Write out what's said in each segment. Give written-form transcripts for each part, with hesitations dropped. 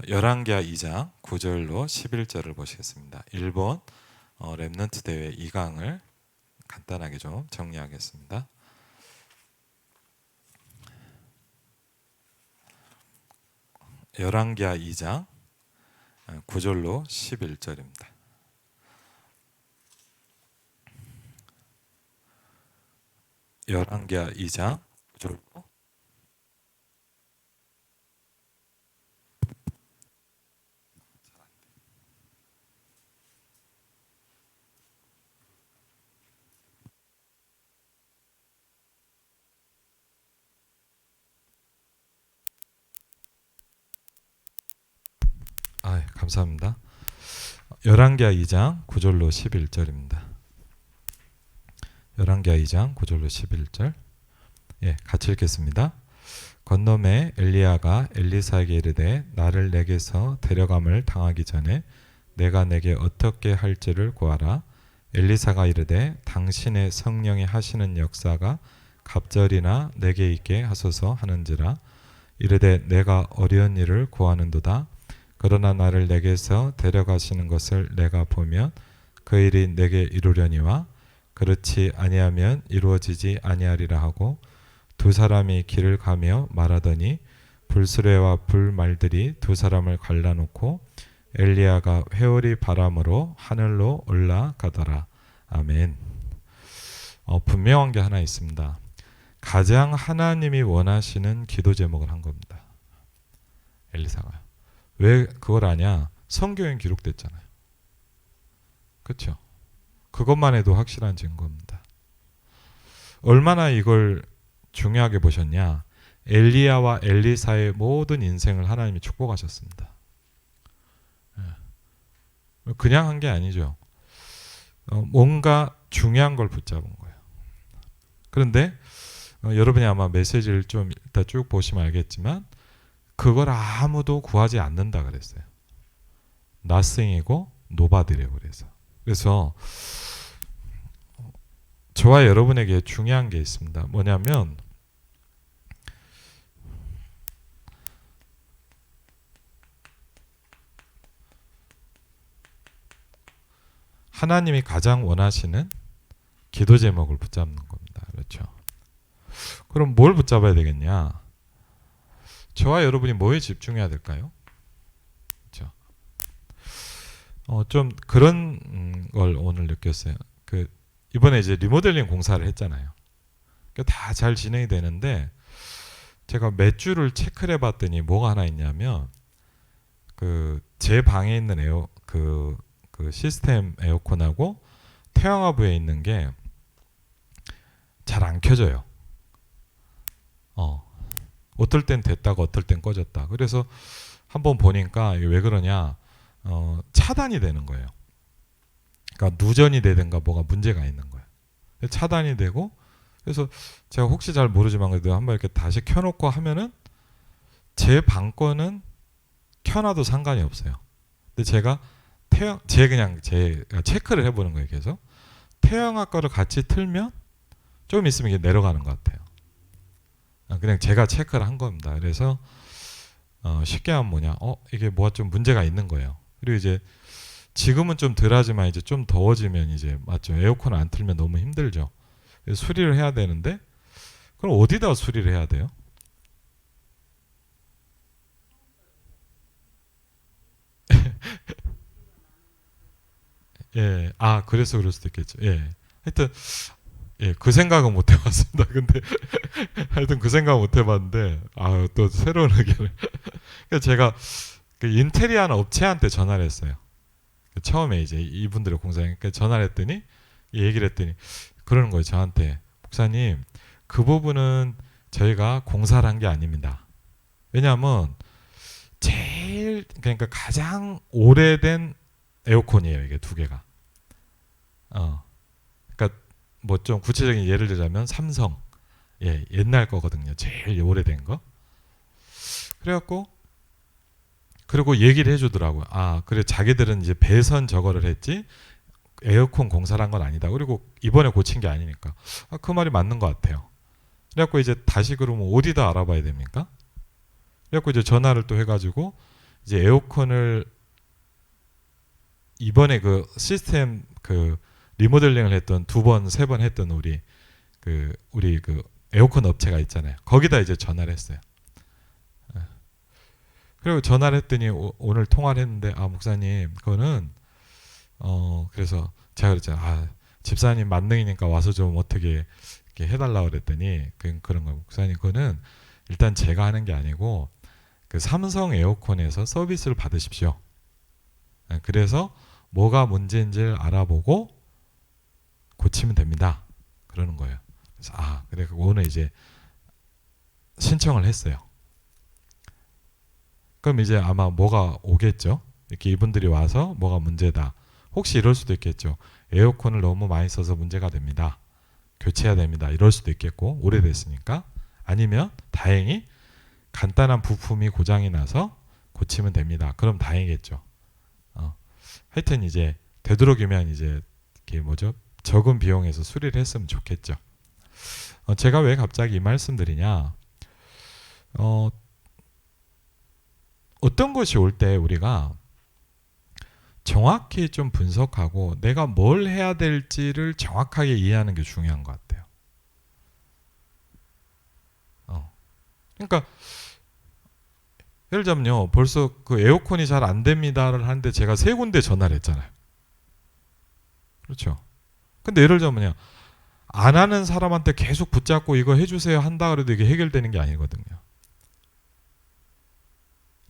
열왕기하 2장 9절로 11절을 보시겠습니다. 일본 랩넌트 대회 2강을 간단하게 좀 정리하겠습니다. 열왕기하 2장 9절로 11절입니다. 열왕기하 2장 9절로 감사합니다. 열왕기하 2장 9절로 11절입니다. 열왕기하 2장 9절로 11절 같이 읽겠습니다. 건너매 엘리야가 엘리사에게 이르되 나를 내게서 데려감을 당하기 전에 내가 내게 어떻게 할지를 구하라. 엘리사가 이르되 당신의 성령이 하시는 역사가 갑절이나 내게 있게 하소서 하는지라. 이르되 내가 어려운 일을 구하는도다. 그러나 나를 내게서 데려가시는 것을 내가 보면 그 일이 내게 이루려니와 그렇지 아니하면 이루어지지 아니하리라 하고 두 사람이 길을 가며 말하더니 불수레와 불말들이 두 사람을 갈라놓고 엘리야가 회오리 바람으로 하늘로 올라가더라. 아멘. 분명한 게 하나 있습니다. 가장 하나님이 원하시는 기도 제목을 한 겁니다. 엘리사가요. 왜 그걸 아냐? 성경에 기록됐잖아요. 그렇죠? 그것만 해도 확실한 증거입니다. 얼마나 이걸 중요하게 보셨냐? 엘리야와 엘리사의 모든 인생을 하나님이 축복하셨습니다. 그냥 한 게 아니죠. 뭔가 중요한 걸 붙잡은 거예요. 그런데 여러분이 아마 메시지를 좀 이따 쭉 보시면 알겠지만 그걸 아무도 구하지 않는다 그랬어요. nothing이고 nobody라고 그래서 저와 여러분에게 중요한 게 있습니다. 뭐냐면 하나님이 가장 원하시는 기도 제목을 붙잡는 겁니다. 그렇죠? 그럼 뭘 붙잡아야 되겠냐? 저와 여러분이 뭐에 집중해야 될까요? 그렇죠? 좀 그런 걸 오늘 느꼈어요. 이번에 이제 리모델링 공사를 했잖아요. 다 잘 진행이 되는데 제가 몇 주를 체크를 해봤더니 뭐가 하나 있냐면 제 방에 있는 그 시스템 에어컨하고 태양화부에 있는 게 잘 안 켜져요. 어떨 땐 됐다가 어떨 땐 꺼졌다. 그래서 한번 보니까 이게 왜 그러냐? 차단이 되는 거예요. 그러니까 누전이 되든가 뭐가 문제가 있는 거예요. 차단이 되고 그래서 제가 혹시 잘 모르지만 그래도 한번 이렇게 다시 켜놓고 하면은 제 방 거는 켜놔도 상관이 없어요. 근데 제가 제가 체크를 해보는 거예요. 계속 태양화 거를 같이 틀면 좀 있으면 이게 내려가는 것 같아요. 그냥 제가 체크를 한 겁니다. 그래서 쉽게 하면 뭐냐? 이게 뭐가 좀 문제가 있는 거예요. 그리고 이제 지금은 좀 덜하지만 이제 좀 더워지면 이제 맞죠? 에어컨 안 틀면 너무 힘들죠. 그래서 수리를 해야 되는데 그럼 어디다 수리를 해야 돼요? 예, 그래서 그럴 수도 있겠죠. 예, 하여튼 그 생각은 못 해봤습니다. 근데 하여튼 그 생각 못 해봤는데 또 새로운 의견을. 그래서 제가 인테리어 업체한테 전화를 했어요. 처음에 이제 이분들의 공사에 전화를 했더니 얘기를 했더니 그러는 거예요. 저한테 목사님 그 부분은 저희가 공사를 한 게 아닙니다. 왜냐하면 그러니까 가장 오래된 에어컨이에요. 이게 두 개가. 그러니까 뭐 좀 구체적인 예를 들자면 삼성 옛날 거거든요. 제일 오래된 거. 그래갖고 그리고 얘기를 해주더라고요. 그래 자기들은 이제 배선 저거를 했지 에어컨 공사를 한 건 아니다. 그리고 이번에 고친 게 아니니까. 그 말이 맞는 것 같아요. 그래갖고 이제 다시 그러면 어디다 알아봐야 됩니까? 그래갖고 이제 전화를 또 해가지고 이제 에어컨을 이번에 그 시스템 그 리모델링을 했던 2번, 3번 했던 우리 그 에어컨 업체가 있잖아요. 거기다 이제 전화를 했어요. 그리고 전화를 했더니 오늘 통화를 했는데 목사님 그거는 그래서 제가 그랬잖아요. 집사님 만능이니까 와서 좀 어떻게 이렇게 해달라고 그랬더니 그런 거 목사님 그거는 일단 제가 하는 게 아니고 그 삼성 에어컨에서 서비스를 받으십시오. 그래서 뭐가 문제인지를 알아보고 고치면 됩니다. 그러는 거예요. 그래서 그래 오늘 이제 신청을 했어요. 그럼 이제 아마 뭐가 오겠죠. 이렇게 이분들이 와서 뭐가 문제다. 혹시 이럴 수도 있겠죠. 에어컨을 너무 많이 써서 문제가 됩니다. 교체해야 됩니다. 이럴 수도 있겠고 오래됐으니까. 아니면 다행히 간단한 부품이 고장이 나서 고치면 됩니다. 그럼 다행이겠죠. 하여튼 이제 되도록이면 이제 이게 뭐죠? 적은 비용에서 수리를 했으면 좋겠죠. 제가 왜 갑자기 이 말씀드리냐? 어떤 것이 올 때 우리가 정확히 좀 분석하고 내가 뭘 해야 될지를 정확하게 이해하는 게 중요한 것 같아요. 그러니까 예를 들자면요, 벌써 그 에어컨이 잘 안 됩니다를 하는데 제가 3군데 전화를 했잖아요. 그렇죠. 근데 예를 들자면요, 안 하는 사람한테 계속 붙잡고 이거 해주세요 한다 그래도 이게 해결되는 게 아니거든요.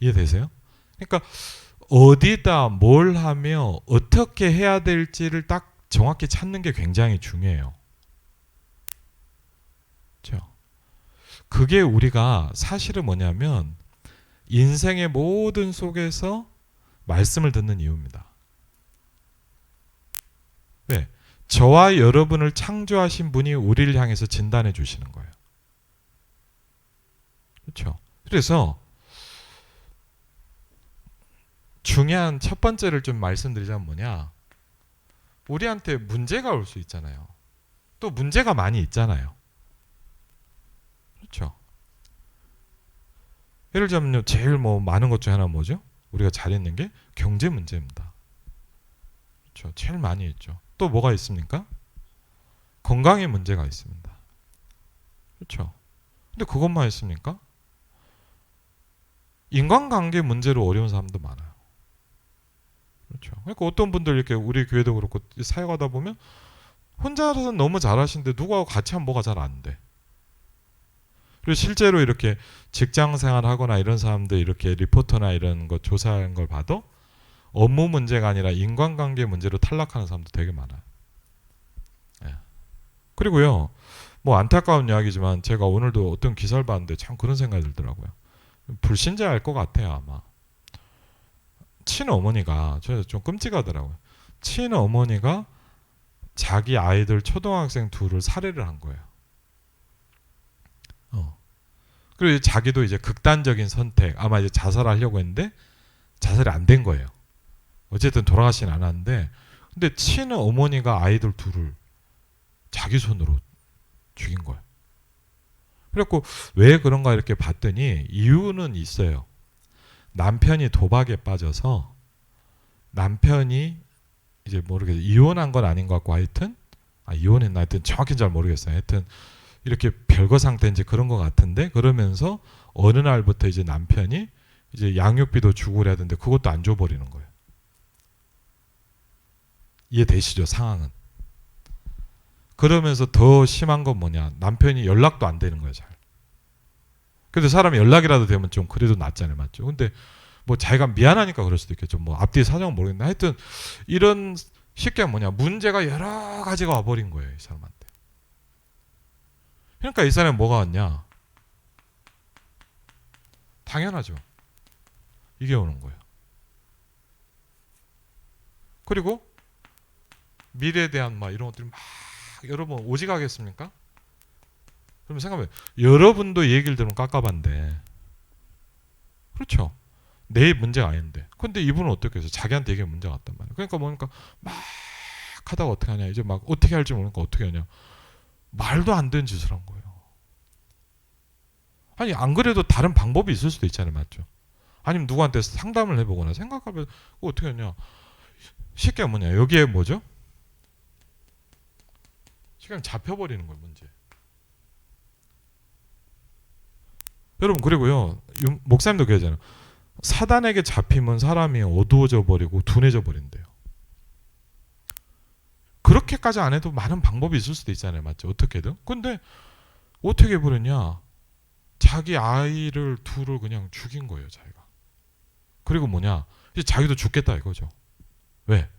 이해되세요? 그러니까 어디다 뭘 하며 어떻게 해야 될지를 딱 정확히 찾는 게 굉장히 중요해요. 그렇죠? 그게 우리가 사실은 뭐냐면 인생의 모든 속에서 말씀을 듣는 이유입니다. 왜? 저와 여러분을 창조하신 분이 우리를 향해서 진단해 주시는 거예요. 그렇죠? 그래서 중요한 첫 번째를 좀 말씀드리자면 뭐냐? 우리한테 문제가 올 수 있잖아요. 또 문제가 많이 있잖아요. 그렇죠? 예를 들자면요, 제일 많은 것 중에 하나 뭐죠? 우리가 잘했는 게 경제 문제입니다. 그렇죠? 제일 많이 있죠. 또 뭐가 있습니까? 건강의 문제가 있습니다. 그렇죠? 근데 그것만 있습니까? 인간관계 문제로 어려운 사람도 많아요. 그렇죠. 그러니까 어떤 분들 이렇게 우리 교회도 그렇고 사역하다 보면 혼자서는 너무 잘하시는데 누구하고 같이 하면 뭐가 잘 안 돼. 그리고 실제로 이렇게 직장 생활하거나 이런 사람들 이렇게 리포터나 이런 거 조사한 걸 봐도 업무 문제가 아니라 인간관계 문제로 탈락하는 사람도 되게 많아요. 예. 그리고요, 안타까운 이야기지만 제가 오늘도 어떤 기사를 봤는데 참 그런 생각이 들더라고요. 불신자일 것 같아요, 아마. 친어머니가 좀 끔찍하더라고요. 친어머니가 자기 아이들 초등학생 둘을 살해를 한 거예요. 그리고 자기도 이제 극단적인 선택, 아마 이제 자살하려고 했는데 자살이 안 된 거예요. 어쨌든 돌아가진 않았는데, 근데 친어머니가 아이들 둘을 자기 손으로 죽인 거예요. 그래갖고 왜 그런가 이렇게 봤더니 이유는 있어요. 남편이 도박에 빠져서 남편이 이제 모르겠어요. 이혼한 건 아닌 것 같고 하여튼 이혼했나 하여튼 정확히 잘 모르겠어요. 하여튼 이렇게 별거 상태인지 그런 것 같은데 그러면서 어느 날부터 이제 남편이 이제 양육비도 주고 그래야 되는데 그것도 안 줘버리는 거예요. 이해되시죠? 상황은. 그러면서 더 심한 건 뭐냐? 남편이 연락도 안 되는 거예요. 잘. 그래도 사람이 연락이라도 되면 좀 그래도 낫잖아요. 맞죠? 근데 자기가 미안하니까 그럴 수도 있겠죠. 앞뒤 사정은 모르겠는데 하여튼 이런 쉽게 뭐냐? 문제가 여러 가지가 와버린 거예요. 이 사람한테. 그러니까 이 사람이 뭐가 왔냐? 당연하죠. 이게 오는 거예요. 그리고 미래에 대한 이런 것들이 여러분 오직하겠습니까? 그러면 생각해봐요. 여러분도 얘기를 들으면 깝깝한데 그렇죠. 내 문제가 아닌데 근데 이분은 어떻게 해서 자기한테 이게 문제가 왔단 말이에요. 그러니까 막 하다가 어떻게 하냐 이제 어떻게 할지 모르니까 어떻게 하냐 말도 안 되는 짓을 한 거예요. 아니 안 그래도 다른 방법이 있을 수도 있잖아요. 맞죠? 아니면 누구한테 상담을 해보거나 생각하면 어떻게 하냐. 쉽게 뭐냐. 여기에 뭐죠? 그냥 잡혀버리는 거예요. 문제. 여러분 그리고요. 목사님도 그러잖아요. 사단에게 잡히면 사람이 어두워져 버리고 둔해져 버린대요. 그렇게까지 안 해도 많은 방법이 있을 수도 있잖아요. 맞죠? 어떻게든. 근데 어떻게 해버렸냐. 자기 아이를 둘을 그냥 죽인 거예요. 자기가. 그리고 뭐냐. 이제 자기도 죽겠다 이거죠. 왜?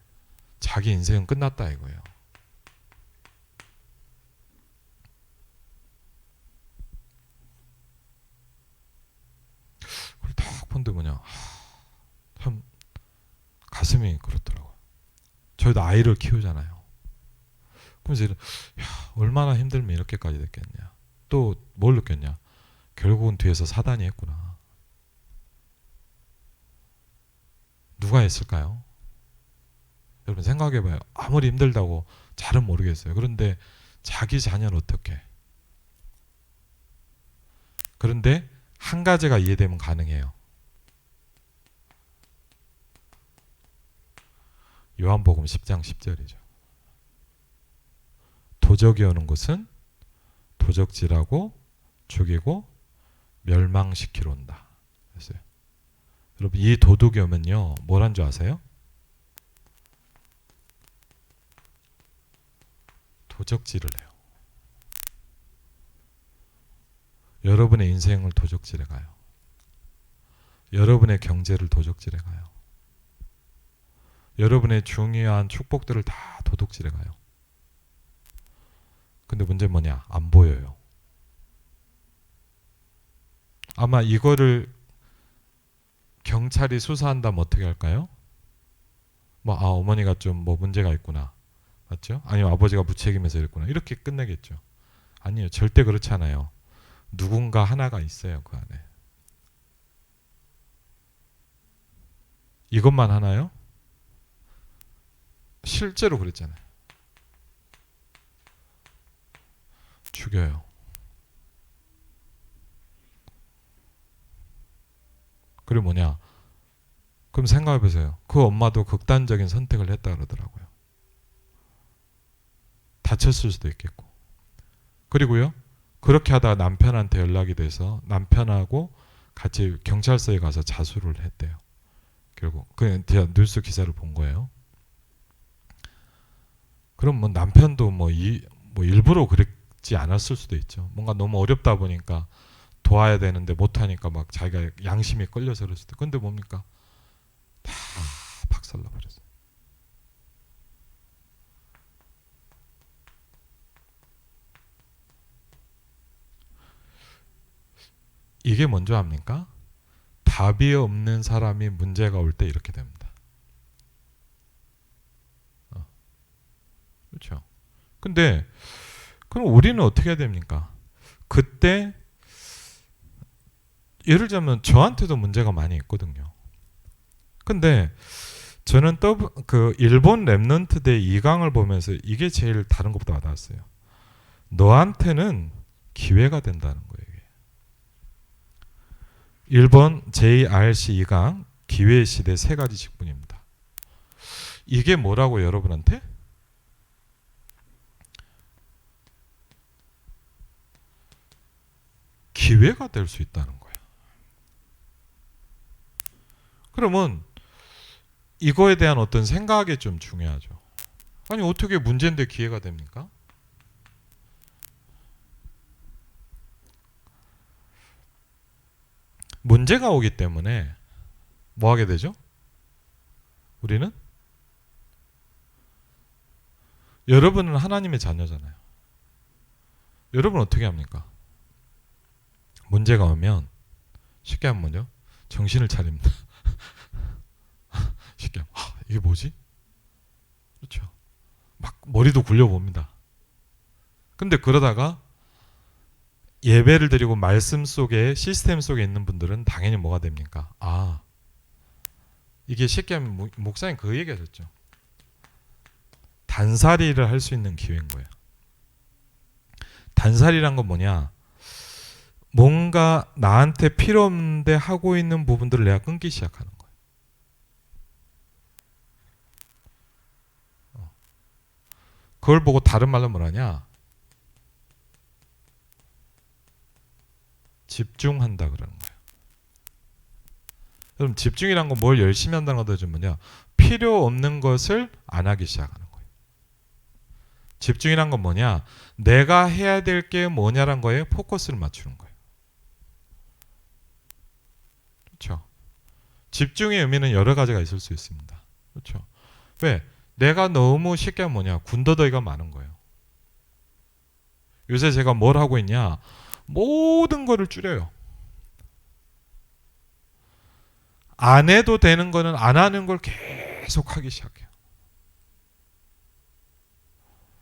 자기 인생은 끝났다 이거예요. 그걸 딱 본데 뭐냐. 참 가슴이 그렇더라고요. 저희도 아이를 키우잖아요. 그러면서 얼마나 힘들면 이렇게까지 됐겠냐. 또 뭘 느꼈냐. 결국은 뒤에서 사단이 했구나. 누가 했을까요? 여러분 생각해봐요. 아무리 힘들다고 잘은 모르겠어요. 그런데 자기 자녀는 어떻게? 그런데 한 가지가 이해되면 가능해요. 요한복음 10장 10절이죠. 도적이 오는 곳은 도적질하고 죽이고 멸망시키러 온다. 그랬어요. 여러분 이 도둑이 오면요. 뭘 한 줄 아세요? 도적질을 해요. 여러분의 인생을 도적질해 가요. 여러분의 경제를 도적질해 가요. 여러분의 중요한 축복들을 다 도둑질해 가요. 근데 문제는 뭐냐? 안 보여요. 아마 이거를 경찰이 수사한다면 어떻게 할까요? 어머니가 좀 문제가 있구나. 맞죠? 아니면 아버지가 무책임해서 이랬구나. 이렇게 끝내겠죠. 아니요. 절대 그렇지 않아요. 누군가 하나가 있어요. 그 안에. 이것만 하나요? 실제로 그랬잖아요. 죽여요. 그리고 뭐냐? 그럼 생각해보세요. 그 엄마도 극단적인 선택을 했다 그러더라고요. 다쳤을 수도 있겠고. 그리고요. 그렇게 하다가 남편한테 연락이 돼서 남편하고 같이 경찰서에 가서 자수를 했대요. 결국 그냥 제가 뉴스 기사를 본 거예요. 그럼 남편도 일부러 그랬지 않았을 수도 있죠. 뭔가 너무 어렵다 보니까 도와야 되는데 못하니까 막 자기가 양심이 끌려서 그럴 수도. 근데 뭡니까? 다 박살나 버렸어요. 이게 뭔지 압니까? 답이 없는 사람이 문제가 올 때 이렇게 됩니다. 그렇죠. 근데 그럼 우리는 어떻게 해야 됩니까? 그때 예를 들자면 저한테도 문제가 많이 있거든요. 근데 저는 그 일본 랩넌트 대 2강을 보면서 이게 제일 다른 것보다 와닿았어요. 너한테는 기회가 된다는 거예요. 일본 JRC 2강 기회의 시대 세 가지 직분입니다. 이게 뭐라고 여러분한테? 기회가 될 수 있다는 거예요. 그러면 이거에 대한 어떤 생각이 좀 중요하죠. 아니 어떻게 문제인데 기회가 됩니까? 문제가 오기 때문에 뭐 하게 되죠? 우리는? 여러분은 하나님의 자녀잖아요. 여러분 어떻게 합니까? 문제가 오면 쉽게 하면 뭐죠? 정신을 차립니다. 쉽게 하면 이게 뭐지? 그렇죠. 막 머리도 굴려봅니다. 근데 그러다가 예배를 드리고 말씀 속에 시스템 속에 있는 분들은 당연히 뭐가 됩니까? 이게 쉽게 하면 목사님 그 얘기 하셨죠. 단살이를 할 수 있는 기회인 거예요. 단살이란 건 뭐냐? 뭔가 나한테 필요 없는데 하고 있는 부분들을 내가 끊기 시작하는 거예요. 그걸 보고 다른 말로 뭐라냐? 집중한다 그러는 거예요. 그럼 집중이란 건 뭘 열심히 한다는 것도 좀 뭐냐? 필요 없는 것을 안 하기 시작하는 거예요. 집중이란 건 뭐냐? 내가 해야 될 게 뭐냐란 거에 포커스를 맞추는 거예요. 그렇죠? 집중의 의미는 여러 가지가 있을 수 있습니다. 그렇죠? 왜? 내가 너무 쉽게 하면 뭐냐? 군더더기가 많은 거예요. 요새 제가 뭘 하고 있냐? 모든 거를 줄여요. 안 해도 되는 거는 안 하는 걸 계속 하기 시작해요.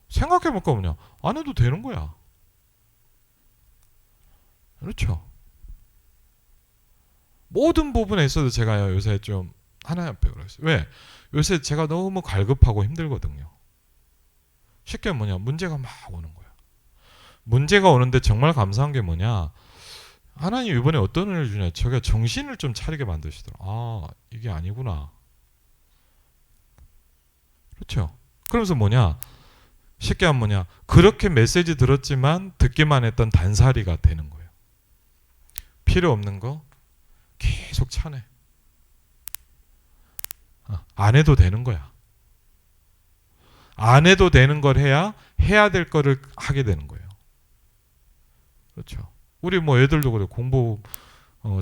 생각해볼까 뭐냐? 안 해도 되는 거야. 그렇죠? 모든 부분에 있어도 제가 요새 좀 하나님 앞에 그랬어요. 왜? 요새 제가 너무 갈급하고 힘들거든요. 쉽게 뭐냐? 문제가 막 오는 거야. 문제가 오는데 정말 감사한 게 뭐냐? 하나님 이번에 어떤 은혜를 주냐? 제가 정신을 좀 차리게 만드시더라. 아, 이게 아니구나. 그렇죠? 그러면서 뭐냐? 쉽게 하면 뭐냐? 그렇게 메시지 들었지만 듣기만 했던 단사리가 되는 거예요. 필요 없는 거 계속 차네. 안 해도 되는 거야. 안 해도 되는 걸 해야 될 거를 하게 되는 거예요. 그렇죠? 우리 뭐 애들도 그래. 공부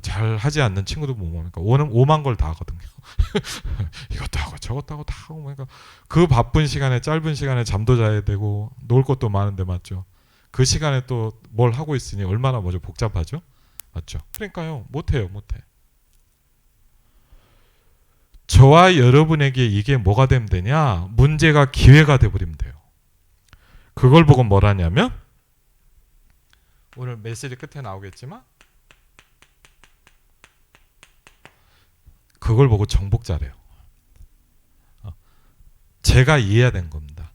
잘 하지 않는 친구도 뭐 뭡니까? 오만 걸 다 하거든요. 이것도 하고 저것도 하고 다 하고 그러니까 그 바쁜 시간에 짧은 시간에 잠도 자야 되고 놀 것도 많은데 맞죠? 그 시간에 또 뭘 하고 있으니 얼마나 뭐죠? 복잡하죠? 맞죠? 그러니까요. 못해요. 저와 여러분에게 이게 뭐가 되면 되냐? 문제가 기회가 돼버리면 돼요. 그걸 보고 뭘 하냐면 오늘 메시지 끝에 나오겠지만 그걸 보고 정복자래요. 제가 이해해야 된 겁니다.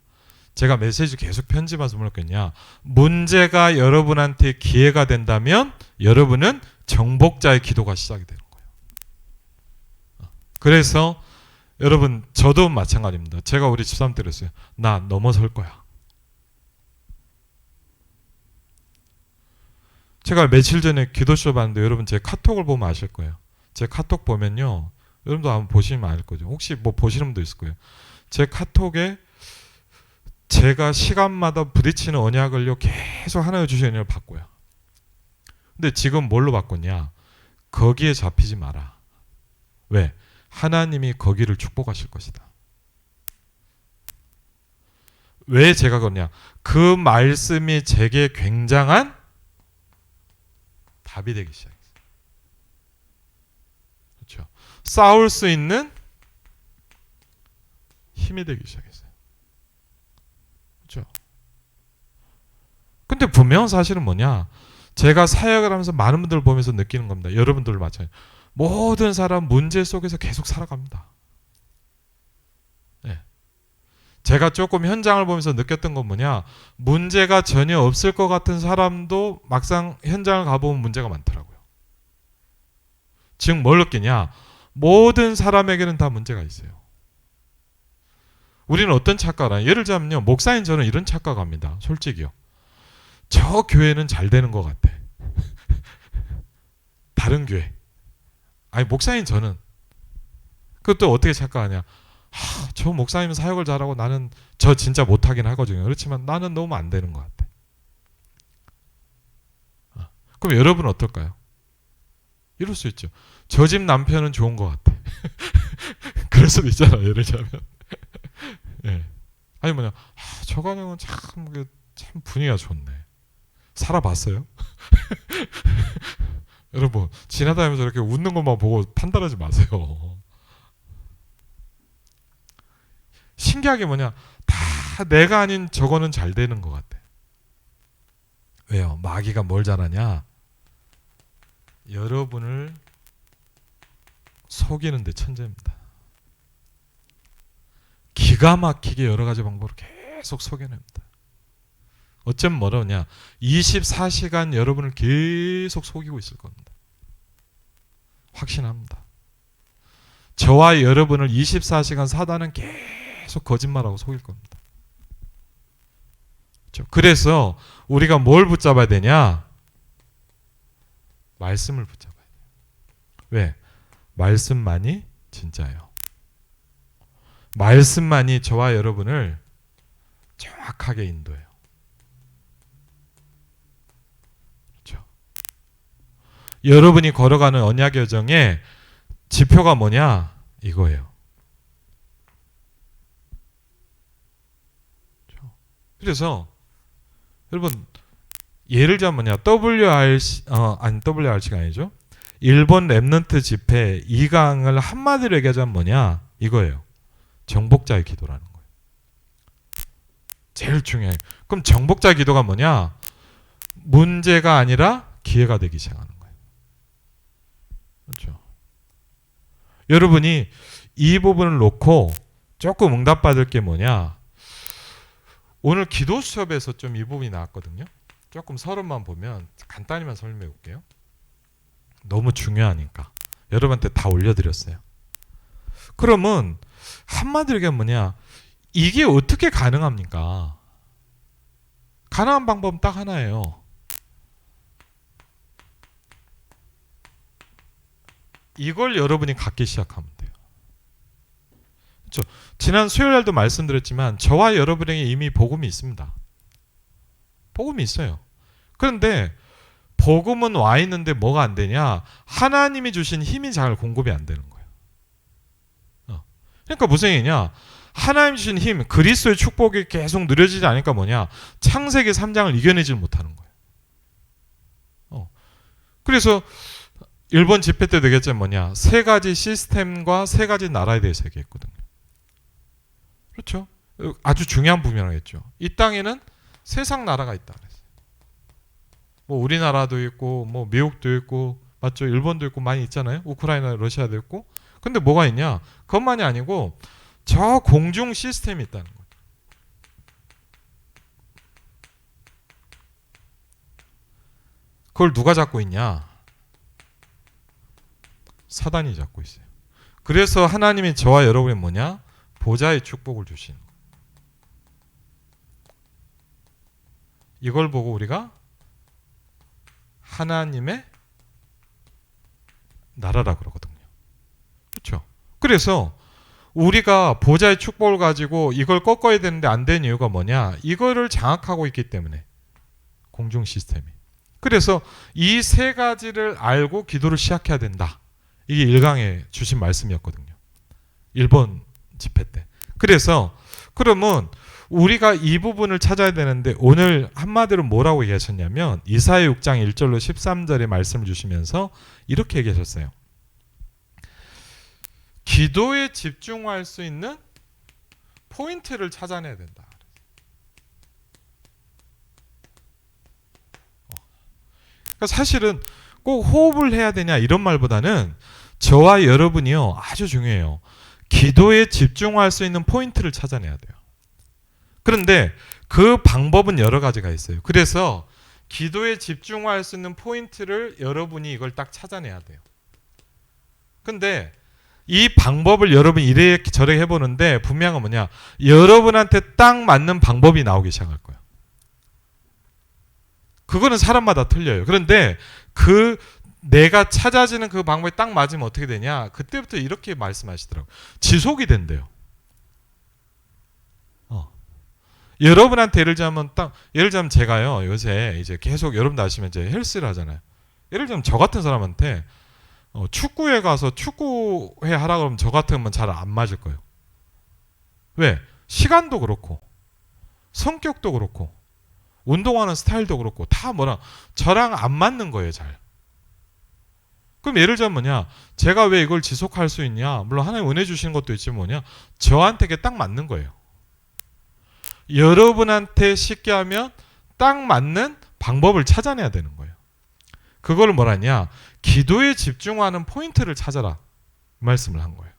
제가 메시지 계속 편집해서 뭐랬겠냐? 문제가 여러분한테 기회가 된다면 여러분은 정복자의 기도가 시작이 되는 거예요. 그래서 여러분 저도 마찬가지입니다. 제가 우리 집사람한테 그랬어요. 나 넘어설 거야. 제가 며칠 전에 기도쇼 봤는데 여러분 제 카톡을 보면 아실 거예요. 제 카톡 보면요. 여러분도 한번 보시면 알 거죠. 혹시 뭐 보시는 분도 있을 거예요. 제 카톡에 제가 시간마다 부딪히는 언약을요 계속 하나님 주시는 은혜를 받고요. 근데 지금 뭘로 바꿨냐? 거기에 잡히지 마라. 왜? 하나님이 거기를 축복하실 것이다. 왜 제가 그러냐? 그 말씀이 제게 굉장한 답이 되기 시작했어요. 그렇죠? 싸울 수 있는 힘이 되기 시작했어요. 그렇죠? 근데 분명한 사실은 뭐냐? 제가 사역을 하면서 많은 분들을 보면서 느끼는 겁니다. 여러분들도 마찬가지예요. 모든 사람 문제 속에서 계속 살아갑니다. 네. 제가 조금 현장을 보면서 느꼈던 건 뭐냐? 문제가 전혀 없을 것 같은 사람도 막상 현장을 가보면 문제가 많더라고요. 즉 뭘 느끼냐? 모든 사람에게는 다 문제가 있어요. 우리는 어떤 착각을 하냐? 예를 들자면요. 목사인 저는 이런 착각합니다. 솔직히요. 저 교회는 잘 되는 것 같아. 다른 교회. 아니 목사인 저는 그것도 어떻게 착각하냐? 저 목사님 사역을 잘하고 나는 저 진짜 못하긴 하거든요. 그렇지만 나는 너무 안 되는 것 같아. 그럼 여러분은 어떨까요? 이럴 수 있죠. 저 집 남편은 좋은 것 같아. 그럴 수도 있잖아. 예를 들자면. 네. 아니 뭐냐? 저 가정은 참 분위기가 좋네. 살아봤어요? 여러분 지나다니면서 이렇게 웃는 것만 보고 판단하지 마세요. 신기하게 뭐냐? 다 내가 아닌 저거는 잘 되는 것 같아. 왜요? 마귀가 뭘 잘하냐? 여러분을 속이는 데 천재입니다. 기가 막히게 여러 가지 방법으로 계속 속여냅니다. 어쩜 뭐라냐? 24시간 여러분을 계속 속이고 있을 겁니다. 확신합니다. 저와 여러분을 24시간 사단은 계속 거짓말하고 속일 겁니다. 그렇죠? 그래서 우리가 뭘 붙잡아야 되냐? 말씀을 붙잡아야 돼요. 왜? 말씀만이 진짜예요. 말씀만이 저와 여러분을 정확하게 인도해요. 그렇죠? 여러분이 걸어가는 언약 여정에 지표가 뭐냐? 이거예요. 그렇죠? 그래서 여러분 예를 들면 뭐냐? WRC가 아니죠. 일본 렘넌트 집회 2강을 한마디로 얘기하자면 뭐냐? 이거예요. 정복자의 기도라는 거예요. 제일 중요해요. 그럼 정복자의 기도가 뭐냐? 문제가 아니라 기회가 되기 시작하는 거예요. 그렇죠? 여러분이 이 부분을 놓고 조금 응답받을 게 뭐냐? 오늘 기도 수업에서 좀 이 부분이 나왔거든요. 조금 서론만 보면 간단히만 설명해 볼게요. 너무 중요하니까 여러분한테 다 올려드렸어요. 그러면 한마디로 얘기하면 뭐냐? 이게 어떻게 가능합니까? 가능한 방법은 딱 하나예요. 이걸 여러분이 갖기 시작하면 돼요. 그렇죠? 지난 수요일날도 말씀드렸지만 저와 여러분에게 이미 복음이 있습니다. 복음이 있어요. 그런데 복음은 와 있는데 뭐가 안 되냐? 하나님이 주신 힘이 잘 공급이 안 되는 거예요. 그러니까 무슨 얘기냐? 하나님 주신 힘, 그리스도의 축복이 계속 누려지지 않으니까 뭐냐? 창세기 3장을 이겨내지 못하는 거예요. 그래서 일본 집회 때 되겠지만 뭐냐? 세 가지 시스템과 세 가지 나라에 대해서 얘기했거든요. 그렇죠? 아주 중요한 부분이겠죠. 이 땅에는 세상 나라가 있다 그랬어요. 뭐 우리나라도 있고, 뭐 미국도 있고, 맞죠? 일본도 있고 많이 있잖아요. 우크라이나, 러시아도 있고. 근데 뭐가 있냐? 그것만이 아니고 저 공중 시스템이 있다는 거예요. 그걸 누가 잡고 있냐? 사단이 잡고 있어요. 그래서 하나님이 저와 여러분이 뭐냐? 보좌의 축복을 주시는 거예요. 이걸 보고 우리가 하나님의 나라라 그러거든요. 그렇죠? 그래서 우리가 보좌의 축복을 가지고 이걸 꺾어야 되는데 안 되는 이유가 뭐냐? 이거를 장악하고 있기 때문에 공중 시스템이. 그래서 이 세 가지를 알고 기도를 시작해야 된다. 이게 1강에 주신 말씀이었거든요. 일본 집회 때. 그래서 그러면 우리가 이 부분을 찾아야 되는데 오늘 한마디로 뭐라고 얘기하셨냐면 이사야 6장 1절로 13절에 말씀을 주시면서 이렇게 얘기하셨어요. 기도에 집중할 수 있는 포인트를 찾아내야 된다. 그러니까 사실은 꼭 호흡을 해야 되냐 이런 말보다는 저와 여러분이요 아주 중요해요. 기도에 집중할 수 있는 포인트를 찾아내야 돼요. 그런데 그 방법은 여러 가지가 있어요. 그래서 기도에 집중할 수 있는 포인트를 여러분이 이걸 딱 찾아내야 돼요. 근데 이 방법을 여러분이 이래저래 해보는데 분명한 건 뭐냐? 여러분한테 딱 맞는 방법이 나오기 시작할 거예요. 그거는 사람마다 틀려요. 그런데 내가 찾아지는 그 방법이 딱 맞으면 어떻게 되냐? 그때부터 이렇게 말씀하시더라고요. 지속이 된대요. 여러분한테 예를 들자면 제가요 요새 이제 계속 여러분도 아시면 이제 헬스를 하잖아요. 예를 들면 저 같은 사람한테 축구회 가서 축구회 하라 그러면 저 같으면 잘 안 맞을 거예요. 왜? 시간도 그렇고 성격도 그렇고 운동하는 스타일도 그렇고 다 저랑 안 맞는 거예요, 잘. 그럼 예를 들면 뭐냐? 제가 왜 이걸 지속할 수 있냐? 물론 하나님 은혜 주시는 것도 있지만 뭐냐? 저한테 그게 딱 맞는 거예요. 여러분한테 쉽게 하면 딱 맞는 방법을 찾아내야 되는 거예요. 그걸 뭐라냐? 기도에 집중하는 포인트를 찾아라. 말씀을 한 거예요.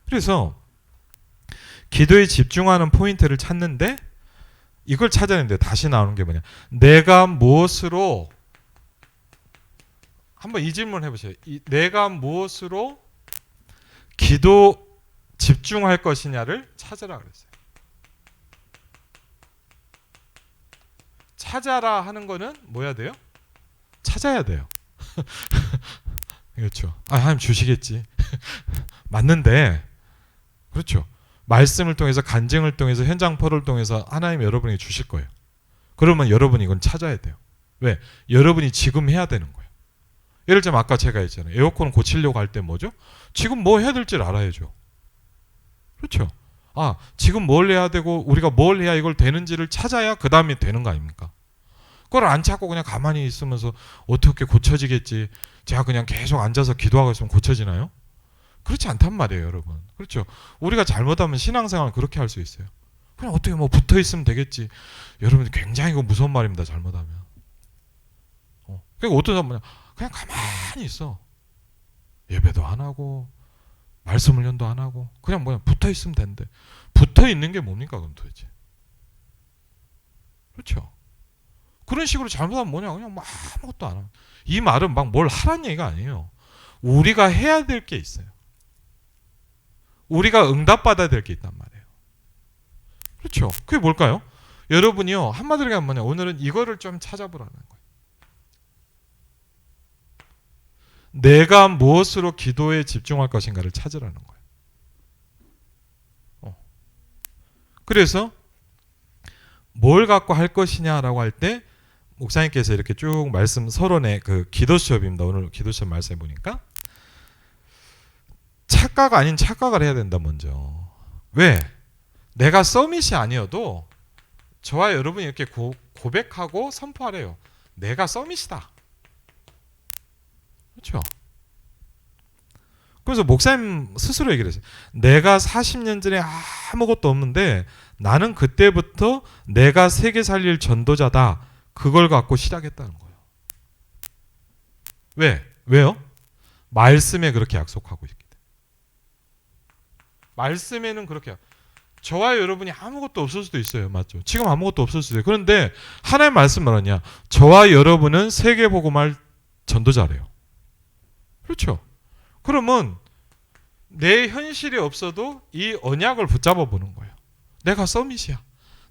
그래서 기도에 집중하는 포인트를 찾는데 이걸 찾아내는데 다시 나오는 게 뭐냐? 내가 무엇으로 한번 이 질문 해보세요. 내가 무엇으로 기도 집중할 것이냐를 찾으라 그랬어요. 찾아라 하는 거는 뭐야 돼요? 찾아야 돼요. 그렇죠. 하나님 주시겠지. 맞는데 그렇죠. 말씀을 통해서 간증을 통해서 현장 포를 통해서 하나님 여러분에게 주실 거예요. 그러면 여러분이 이건 찾아야 돼요. 왜? 여러분이 지금 해야 되는 거예요. 예를 들면 아까 제가 했잖아요. 에어컨 고치려고 할 때 뭐죠? 지금 뭐 해야 될지 알아야죠. 그렇죠. 지금 뭘 해야 되고 우리가 뭘 해야 이걸 되는지를 찾아야 그 다음에 되는 거 아닙니까? 그걸 안 찾고 그냥 가만히 있으면서 어떻게 고쳐지겠지. 제가 그냥 계속 앉아서 기도하고 있으면 고쳐지나요? 그렇지 않단 말이에요, 여러분. 그렇죠. 우리가 잘못하면 신앙생활 그렇게 할 수 있어요. 그냥 어떻게 뭐 붙어 있으면 되겠지. 여러분 굉장히 무서운 말입니다. 잘못하면. 그러니까 어떤 사람은 그냥 가만히 있어. 예배도 안 하고 말씀 훈련도 안 하고 그냥 붙어 있으면 된대. 붙어 있는 게 뭡니까 그럼 도대체? 그렇죠. 그런 식으로 잘못하면 뭐냐? 그냥 뭐 아무것도 안 하고. 이 말은 막 뭘 하라는 얘기가 아니에요. 우리가 해야 될 게 있어요. 우리가 응답받아야 될 게 있단 말이에요. 그렇죠. 그게 뭘까요? 여러분이요. 한마디로 하면 뭐냐? 오늘은 이거를 좀 찾아보라는 거예요. 내가 무엇으로 기도에 집중할 것인가를 찾으라는 거예요. 그래서 뭘 갖고 할 것이냐라고 할 때 목사님께서 이렇게 쭉 말씀 서론에 그 기도 수업입니다. 오늘 기도 수업 말씀해 보니까 착각 아닌 착각을 해야 된다 먼저. 왜? 내가 서밋이 아니어도 저와 여러분이 이렇게 고백하고 선포하래요. 내가 서밋이다. 그렇죠? 그래서 목사님 스스로 얘기를 했어요. 내가 40년 전에 아무것도 없는데 나는 그때부터 내가 세계 살릴 전도자다. 그걸 갖고 시작했다는 거예요. 왜? 왜요? 말씀에 그렇게 약속하고 있기 때문에. 말씀에는 그렇게 저와 여러분이 아무것도 없을 수도 있어요. 맞죠? 지금 아무것도 없을 수도 있어요. 그런데 하나님 말씀 뭐냐? 저와 여러분은 세계복음할 전도자래요. 그렇죠? 그러면 내 현실이 없어도 이 언약을 붙잡아 보는 거예요. 내가 서밋이야.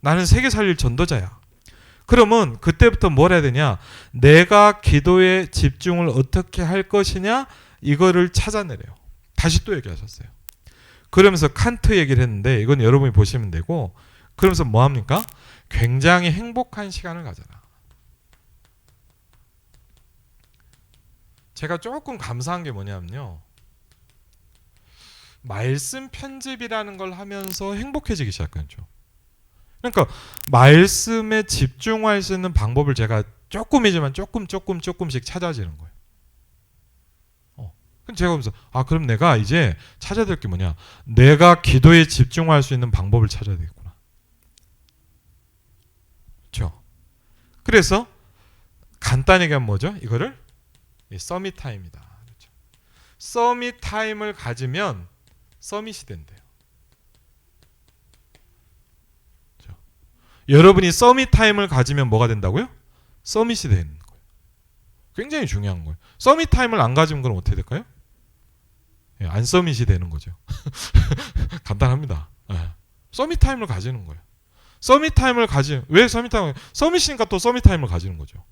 나는 세계 살릴 전도자야. 그러면 그때부터 뭘 해야 되냐? 내가 기도에 집중을 어떻게 할 것이냐? 이거를 찾아내래요. 다시 또 얘기하셨어요. 그러면서 칸트 얘기를 했는데 이건 여러분이 보시면 되고 그러면서 뭐 합니까? 굉장히 행복한 시간을 가져라. 제가 조금 감사한 게 뭐냐면요. 말씀 편집이라는 걸 하면서 행복해지기 시작했죠. 그러니까 말씀에 집중할 수 있는 방법을 제가 조금이지만 조금씩 찾아지는 거예요. 그럼 제가 보면서 그럼 내가 이제 찾아야 될 게 뭐냐? 내가 기도에 집중할 수 있는 방법을 찾아야 되겠구나. 그렇죠? 그래서 간단히 얘기하면 뭐죠? 이거를 서밋 타임이다. 그렇죠? 서밋 타임을 가지면 서밋이 된대요. 그렇죠? 여러분이 서밋 타임을 가지면 뭐가 된다고요? 서밋이 되는 거예요. 굉장히 중요한 거예요. 서밋 타임을 안 가지면 그럼 어떻게 될까요? 안 서밋이 되는 거죠. 간단합니다. 서밋 타임을 가지는 거예요. 서밋 타임을 왜 서밋 타임을 서밋이니까 또 서밋 타임을 가지는 거죠.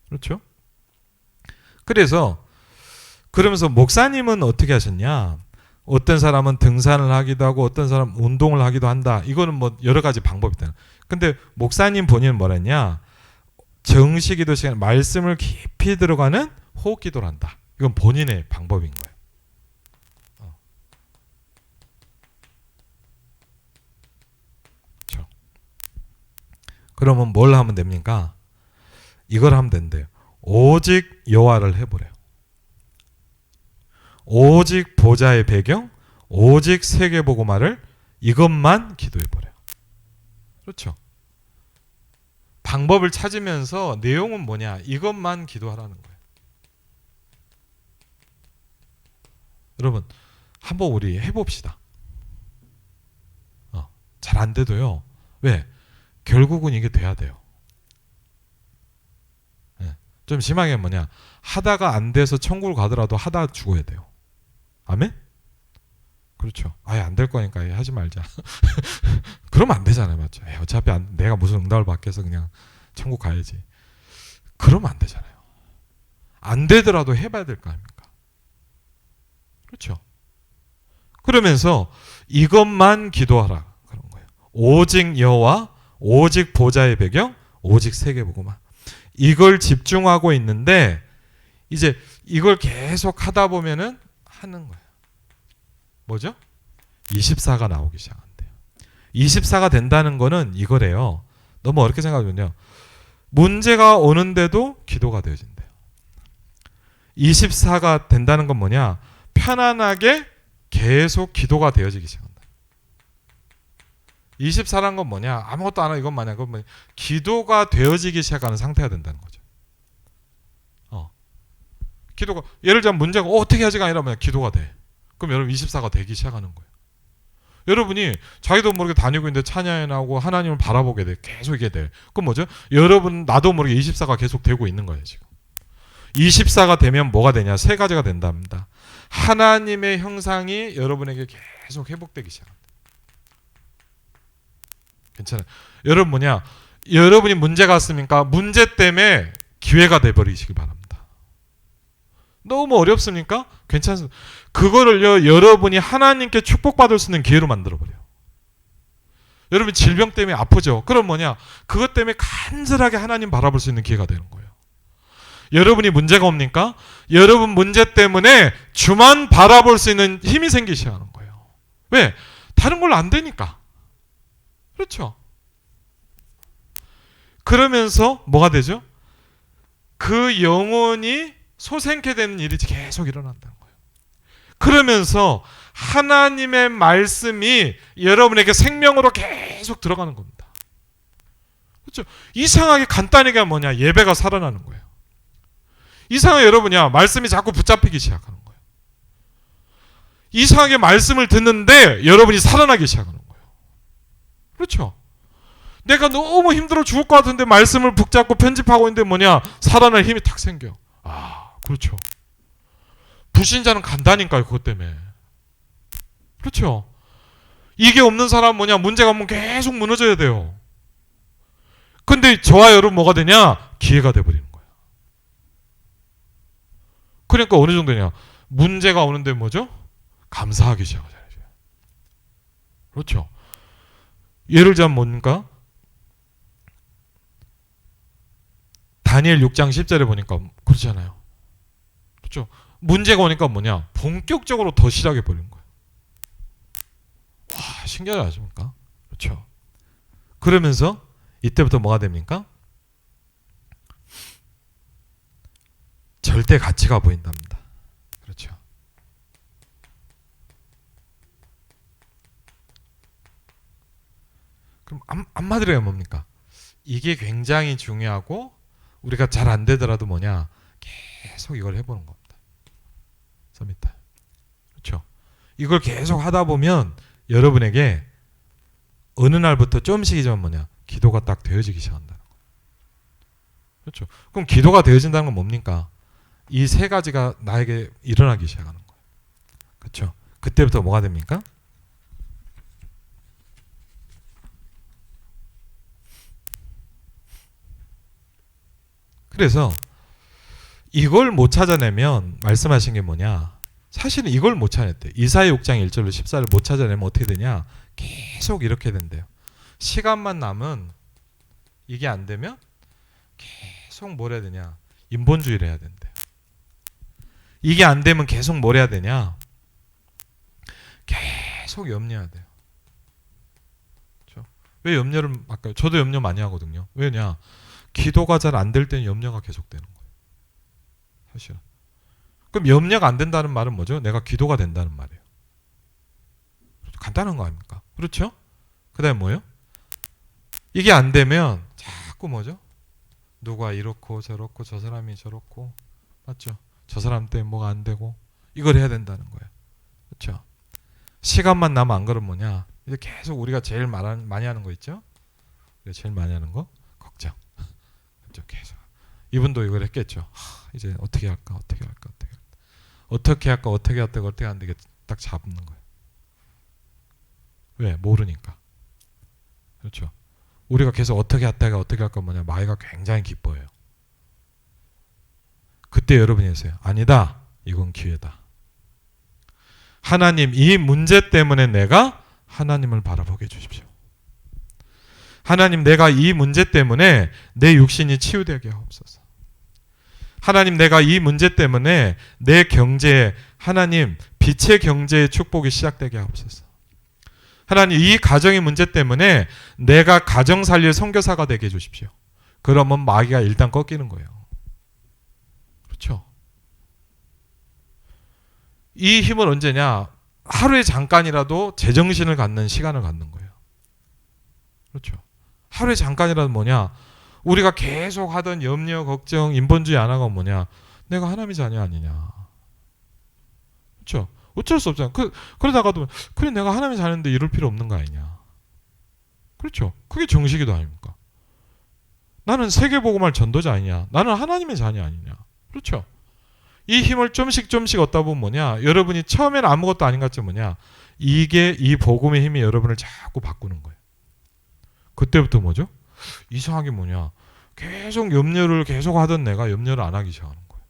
그렇죠? 그래서 그러면서 목사님은 어떻게 하셨냐? 어떤 사람은 등산을 하기도 하고 어떤 사람은 운동을 하기도 한다. 이거는 뭐 여러 가지 방법이 있다. 근데 목사님 본인은 뭐랬냐? 정시기도 시간 말씀을 깊이 들어가는 호흡기도를 한다. 이건 본인의 방법인 거예요. 그렇죠? 그러면 뭘 하면 됩니까? 이걸 하면 된대요. 오직 여호와를 해보래요. 오직 보좌의 배경, 오직 세계복음화를 이것만 기도해보래요. 그렇죠? 방법을 찾으면서 내용은 뭐냐? 이것만 기도하라는 거예요. 여러분 한번 우리 해봅시다. 잘 안 돼도요. 왜? 결국은 이게 돼야 돼요. 예. 좀 심하게 뭐냐, 하다가 안 돼서 천국을 가더라도 하다 죽어야 돼요. 아멘? 그렇죠. 아예 안 될 거니까 하지 말자. 그러면 안 되잖아요, 맞죠? 어차피 내가 무슨 응답을 받겠어, 그냥 천국 가야지. 그러면 안 되잖아요. 안 되더라도 해봐야 될 거 아닙니까? 그렇죠. 그러면서 이것만 기도하라 그런 거예요. 오직 여호와, 오직 보좌의 배경, 오직 세계보고만. 이걸 집중하고 있는데 이제 이걸 계속 하다 보면은 하는 거예요. 뭐죠? 24가 나오기 시작한대요. 24가 된다는 거는 이거래요. 너무 어렵게 생각하면요. 문제가 오는데도 기도가 되어진대요. 24가 된다는 건 뭐냐? 편안하게 계속 기도가 되어지기 시작한다. 24라는 건 뭐냐? 아무것도 안 하고 이건 뭐냐? 그건 뭐냐? 기도가 되어지기 시작하는 상태가 된다는 거죠. 기도가, 예를 들면 문제가 어떻게 하지가 아니라 뭐냐? 기도가 돼. 그럼 여러분 24가 되기 시작하는 거예요. 여러분이 자기도 모르게 다니고 있는데 찬양이 나오고 하나님을 바라보게 돼. 계속 이게 돼. 그럼 뭐죠? 여러분 나도 모르게 24가 계속 되고 있는 거예요, 지금. 24가 되면 뭐가 되냐? 세 가지가 된답니다. 하나님의 형상이 여러분에게 계속 회복되기 시작합니다. 괜찮아요. 여러분 뭐냐? 여러분이 문제가 왔습니까? 문제 때문에 기회가 돼버리시기 바랍니다. 너무 어렵습니까? 괜찮습니다. 그거를요, 여러분이 하나님께 축복받을 수 있는 기회로 만들어버려요. 여러분 질병 때문에 아프죠? 그럼 뭐냐? 그것 때문에 간절하게 하나님 바라볼 수 있는 기회가 되는 거예요. 여러분이 문제가 옵니까? 여러분 문제 때문에 주만 바라볼 수 있는 힘이 생기기 시작하는 거예요. 왜? 다른 걸로 안 되니까. 그렇죠? 그러면서 뭐가 되죠? 그 영혼이 소생케 되는 일이 계속 일어난다는 거예요. 그러면서 하나님의 말씀이 여러분에게 생명으로 계속 들어가는 겁니다. 그렇죠? 이상하게 간단하게 뭐냐? 예배가 살아나는 거예요. 이상하게 여러분이야 말씀이 자꾸 붙잡히기 시작하는 거예요. 이상하게 말씀을 듣는데 여러분이 살아나기 시작하는 거예요. 그렇죠? 내가 너무 힘들어 죽을 것 같은데 말씀을 붙잡고 편집하고 있는데 뭐냐? 살아날 힘이 탁 생겨. 아, 그렇죠. 불신자는 간다니까요, 그것 때문에. 그렇죠? 이게 없는 사람은 뭐냐? 문제가 오면 계속 무너져야 돼요. 근데 저와 여러분 뭐가 되냐? 기회가 돼버리는 거예요. 그러니까 어느 정도냐? 문제가 오는데 뭐죠? 감사하기 시작하잖아요. 그렇죠? 예를 들면 뭡니까? 다니엘 6장 10절에 보니까 그렇잖아요. 그렇죠? 문제가 오니까 뭐냐? 본격적으로 더 시작해 버리는 거예요. 와, 신기하지 않습니까? 그렇죠? 그러면서 이때부터 뭐가 됩니까? 절대 가치가 보인답니다. 그렇죠? 그럼 한마디로 하면 뭡니까? 이게 굉장히 중요하고 우리가 잘 안 되더라도 뭐냐? 계속 이걸 해보는 겁니다. 서밋. 그렇죠? 이걸 계속 하다 보면 여러분에게 어느 날부터 좀씩이지만 뭐냐? 기도가 딱 되어지기 시작한다는 거예요. 그렇죠? 그럼 기도가 되어진다는 건 뭡니까? 이 세 가지가 나에게 일어나기 시작하는 거예요. 그렇죠? 그때부터 뭐가 됩니까? 그래서 이걸 못 찾아내면 말씀하신 게 뭐냐? 사실은 이걸 못 찾아냈대요. 이사야 6장 1절로 14를 못 찾아내면 어떻게 되냐? 계속 이렇게 된대요. 시간만 남은 이게 안 되면 계속 뭘 해야 되냐? 인본주의를 해야 된대요. 이게 안 되면 계속 뭘 해야 되냐? 계속 염려해야 돼요. 그렇죠? 왜 염려를 할까요? 저도 염려 많이 하거든요. 왜냐? 기도가 잘 안 될 때는 염려가 계속되는 거예요. 사실은. 그럼 염려가 안 된다는 말은 뭐죠? 내가 기도가 된다는 말이에요. 간단한 거 아닙니까? 그렇죠? 그 다음에 뭐예요? 이게 안 되면 자꾸 뭐죠? 누가 이렇고 저렇고 저 사람이 저렇고 맞죠? 저 사람 때문에 뭐가 안 되고 이걸 해야 된다는 거예요. 그렇죠? 시간만 남으면 안 그러면 뭐냐? 이제 계속 우리가 제일 많이 하는 거 있죠? 제일 많이 하는 거 걱정. 계속. 이분도 이걸 했겠죠. 이제 어떻게 할까, 어떻게 할까, 어떻게 할까, 어떻게 할까, 어떻게 할까, 어떻게 하는데 이게 딱 잡는 거예요. 왜? 모르니까. 그렇죠. 우리가 계속 어떻게 할까, 어떻게 할까 뭐냐, 마귀가 굉장히 기뻐해요. 그때 여러분이 했어요. 아니다. 이건 기회다. 하나님, 이 문제 때문에 내가 하나님을 바라보게 해주십시오. 하나님, 내가 이 문제 때문에 내 육신이 치유되게 하옵소서. 하나님, 내가 이 문제 때문에 내 경제에 하나님 빛의 경제의 축복이 시작되게 하옵소서. 하나님, 이 가정의 문제 때문에 내가 가정 살릴 선교사가 되게 해주십시오. 그러면 마귀가 일단 꺾이는 거예요. 그렇죠? 이 힘은 언제냐? 하루에 잠깐이라도 제정신을 갖는 시간을 갖는 거예요. 그렇죠? 하루에 잠깐이라도 뭐냐? 우리가 계속 하던 염려, 걱정, 인본주의 안 하고 뭐냐? 내가 하나님의 자녀 아니냐? 그렇죠? 어쩔 수 없잖아. 그러다가도 그래 내가 하나님의 자녀인데 이럴 필요 없는 거 아니냐? 그렇죠? 그게 정식이도 아닙니까? 나는 세계복음할 전도자 아니냐? 나는 하나님의 자녀 아니냐? 그렇죠? 이 힘을 좀씩 얻다 보면 뭐냐? 여러분이 처음에는 아무것도 아닌 것 같지 뭐냐? 이게 이 복음의 힘이 여러분을 자꾸 바꾸는 거예요. 그때부터 뭐죠? 이상하게 뭐냐? 계속 염려를 계속 하던 내가 염려를 안 하기 시작하는 거예요.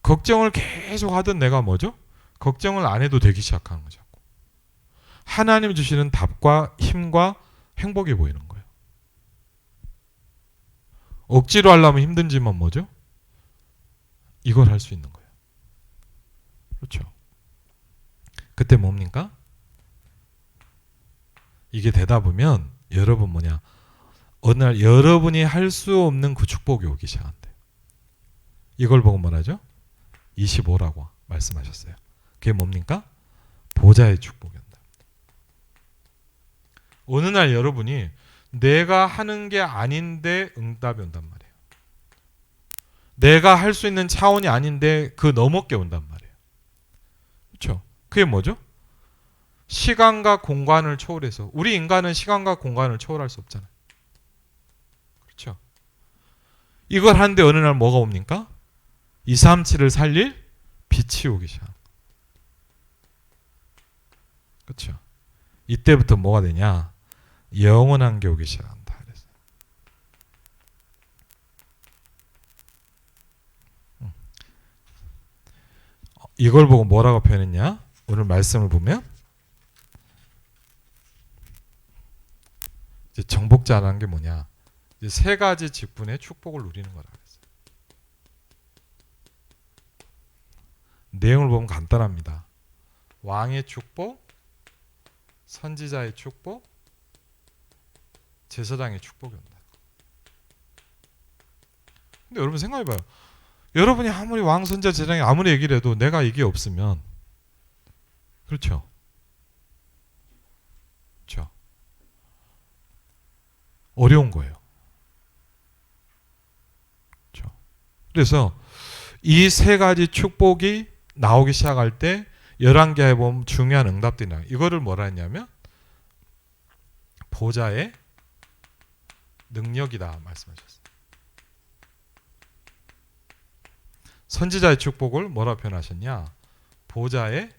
걱정을 계속 하던 내가 뭐죠? 걱정을 안 해도 되기 시작하는 거죠. 하나님이 주시는 답과 힘과 행복이 보이는 거예요. 억지로 하려면 힘든지만 뭐죠? 이걸 할 수 있는 거예요. 그렇죠? 그때 뭡니까? 이게 되다 보면 여러분 뭐냐? 어느 날 여러분이 할 수 없는 그 축복이 오기 시작한대요. 이걸 보고 뭐라죠? 25라고 말씀하셨어요. 그게 뭡니까? 보좌의 축복이 온다. 어느 날 여러분이 내가 하는 게 아닌데 응답이 온단 말이에요. 내가 할 수 있는 차원이 아닌데 그 너머게 온단 말이에요. 그렇죠? 그게 뭐죠? 시간과 공간을 초월해서. 우리 인간은 시간과 공간을 초월할 수 없잖아요. 그렇죠? 이걸 하는데 어느 날 뭐가 옵니까? 237을 살릴 빛이 오기 시작. 그렇죠? 이때부터 뭐가 되냐? 영원한 게 오기 시작한다. 이걸 보고 뭐라고 표현했냐? 오늘 말씀을 보면 이제 정복자라는 게 뭐냐? 이제 세 가지 직분의 축복을 누리는 거라 그랬어요. 내용을 보면 간단합니다. 왕의 축복, 선지자의 축복, 제사장의 축복이 온다. 근데 여러분 생각해봐요. 여러분이 아무리 왕, 선지자, 제사장이 아무리 얘기를 해도 내가 이게 없으면 그렇죠? 그렇죠? 어려운 거예요. 그렇죠? 그래서 이 세 가지 축복이 나오기 시작할 때 11개에 보면 중요한 응답들이 나와요. 이거를 뭐라 했냐면 보좌의 능력이다 말씀하셨어요. 선지자의 축복을 뭐라 표현하셨냐? 보좌의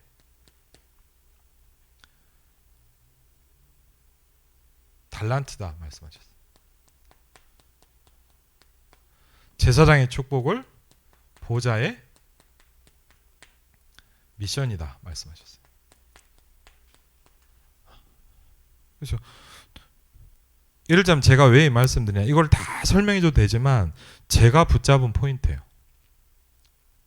달란트다 말씀하셨어요. 제사장의 축복을 보좌의 미션이다 말씀하셨어요. 그렇죠? 예를 들자면 제가 왜 이 말씀드리냐? 이걸 다 설명해줘도 되지만 제가 붙잡은 포인트예요.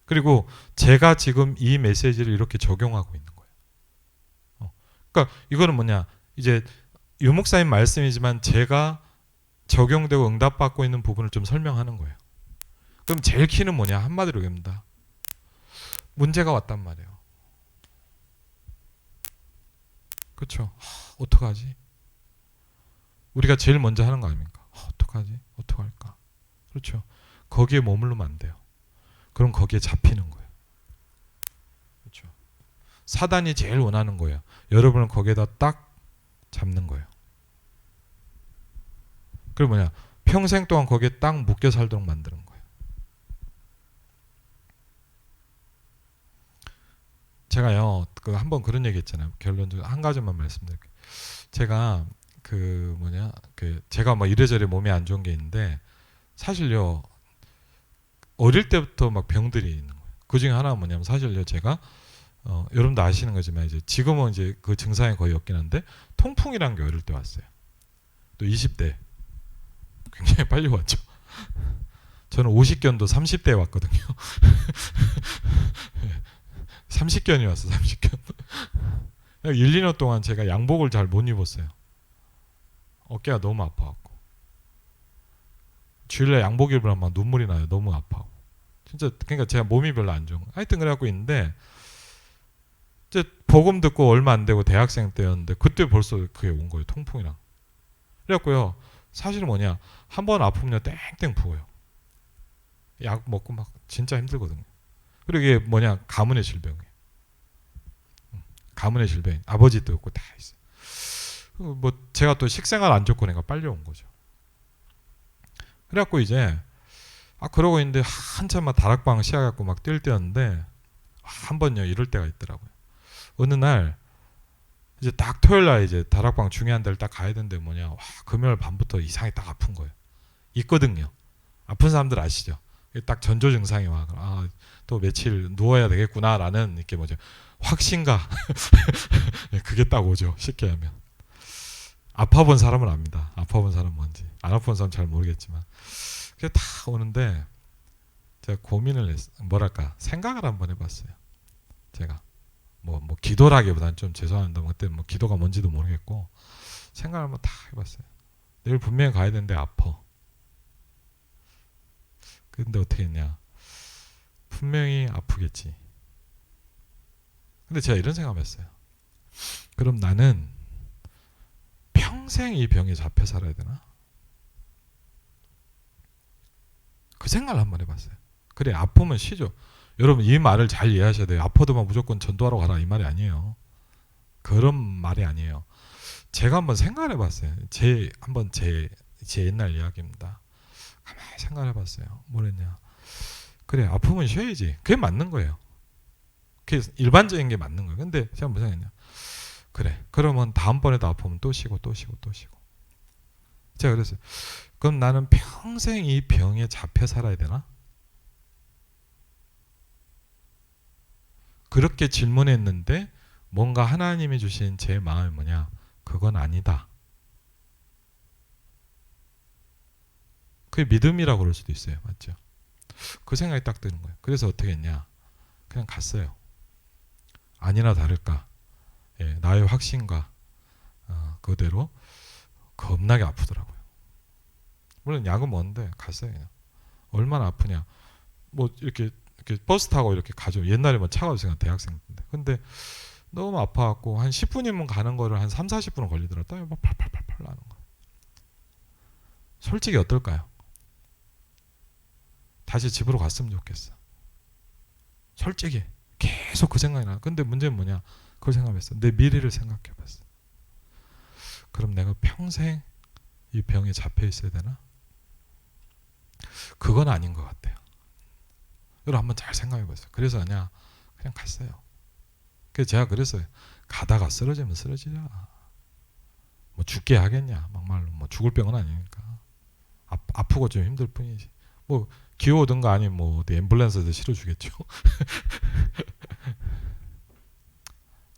그리고 제가 지금 이 메시지를 이렇게 적용하고 있는 거예요. 그러니까 이거는 뭐냐? 이제 유 목사님 말씀이지만 제가 적용되고 응답받고 있는 부분을 좀 설명하는 거예요. 그럼 제일 키는 뭐냐? 한마디로 얘기합니다. 문제가 왔단 말이에요. 그렇죠? 어떡하지? 우리가 제일 먼저 하는 거 아닙니까? 어떡하지? 어떡할까? 그렇죠? 거기에 머무르면 안 돼요. 그럼 거기에 잡히는 거예요. 그렇죠? 사단이 제일 원하는 거예요. 여러분을 거기에다 딱 잡는 거예요. 그리고 뭐냐, 평생 동안 거기에 딱 묶여 살도록 만드는 거예요. 제가요, 그 한번 그런 얘기 했잖아요. 결론적으로 한 가지만 말씀드릴게요. 제가 그 뭐냐, 그 제가 뭐 이래저래 몸에 안 좋은 게 있는데 사실요, 어릴 때부터 막 병들이 있는 거예요. 그 중에 하나가 뭐냐면 사실요, 제가 여러분도 아시는 거지만 이제 지금은 이제 그 증상이 거의 없긴 한데 통풍이란 게 어릴 때 왔어요. 또 20대 굉장히 빨리 왔죠. 저는 50견도 30대에 왔거든요. 30견이 왔어, 30견. 1, 2년 동안 제가 양복을 잘 못 입었어요. 어깨가 너무 아파갖고. 주일날 양복 입으면 막 눈물이 나요. 너무 아파하고. 진짜, 그러니까 제가 몸이 별로 안 좋은 거. 하여튼 그래갖고 있는데, 이제 복음 듣고 얼마 안 되고 대학생 때였는데, 그때 벌써 그게 온 거예요. 통풍이랑. 그래갖고요, 사실은 뭐냐, 한 번 아프면 땡땡 부어요. 약 먹고 막 진짜 힘들거든요. 그리고 이게 뭐냐, 가문의 질병이에요. 가문의 질병. 아버지도 있고 다 있어요. 뭐 제가 또 식생활 안 좋고 내가 빨리 온 거죠. 그래갖고 이제 그러고 있는데 한참 막 다락방 시작해갖고 막 뛸 때였는데 한 번요 이럴 때가 있더라고요. 어느 날 이제 딱 토요일 날 이제 다락방 중요한 데를 딱 가야 되는데 뭐냐, 금요일 밤부터 이상하게 딱 아픈 거예요. 있거든요. 아픈 사람들 아시죠? 딱 전조 증상이 와. 또 며칠 누워야 되겠구나라는 이렇게 뭐죠, 확신과 그게 딱 오죠. 쉽게 하면. 아파본 사람은 압니다. 아파본 사람은 뭔지. 안 아파본 사람은 잘 모르겠지만. 그게 다 오는데 제가 고민을 뭐랄까, 생각을 한번 해봤어요. 제가 뭐 기도라기보다는 좀 죄송합니다. 그때 뭐 기도가 뭔지도 모르겠고 생각을 한번 다 해봤어요. 내일 분명히 가야 되는데 아파. 근데 어떻게 했냐, 분명히 아프겠지. 근데 제가 이런 생각을 했어요. 그럼 나는 평생 이 병에 잡혀 살아야 되나? 그 생각을 한번 해봤어요. 그래, 아프면 쉬죠. 여러분 이 말을 잘 이해하셔야 돼요. 아파도만 무조건 전도하러 가라 이 말이 아니에요. 그런 말이 아니에요. 제가 한번 생각을 해봤어요. 제 옛날 이야기입니다. 가만히 생각을 해봤어요. 뭐랬냐, 그래, 아프면 쉬어야지. 그게 맞는 거예요. 그게 일반적인 게 맞는 거예요. 근데 제가 무슨 생각했냐, 그래, 그러면 다음번에도 아프면 또 쉬고 또 쉬고 또 쉬고. 제가 그랬어요. 그럼 나는 평생 이 병에 잡혀 살아야 되나? 그렇게 질문했는데 뭔가 하나님이 주신 제 마음이 뭐냐, 그건 아니다. 그게 믿음이라고 그럴 수도 있어요. 맞죠? 그 생각이 딱 드는 거예요. 그래서 어떻게 했냐, 그냥 갔어요. 아니나 다를까, 나의 확신과 그대로 겁나게 아프더라고요. 물론 약은 먹는데 갔어요. 그냥. 얼마나 아프냐, 뭐 이렇게 버스 타고 이렇게 가죠. 옛날에 뭐 차가 없으니까 대학생 때인데. 근데 너무 아파갖고 한 10분이면 가는 거를 한 3, 40분은 걸리더라고요. 땀이 막 팔팔팔팔 나는 거예요. 솔직히 어떨까요? 다시 집으로 갔으면 좋겠어. 솔직히 계속 그 생각이 나. 근데 문제는 뭐냐, 그걸 생각했어. 내 미래를 생각해봤어. 그럼 내가 평생 이 병에 잡혀 있어야 되나? 그건 아닌 것 같아요. 여러분 한번 잘 생각해보세요. 그래서 그냥 갔어요. 그래서 제가 그랬어요. 가다가 쓰러지면 쓰러지자. 뭐 죽게 하겠냐, 막말로. 뭐 죽을 병은 아니니까. 아프고 좀 힘들 뿐이지. 뭐 기어오든가 아니면 뭐 어디 앰뷸런스에서 실어주겠죠.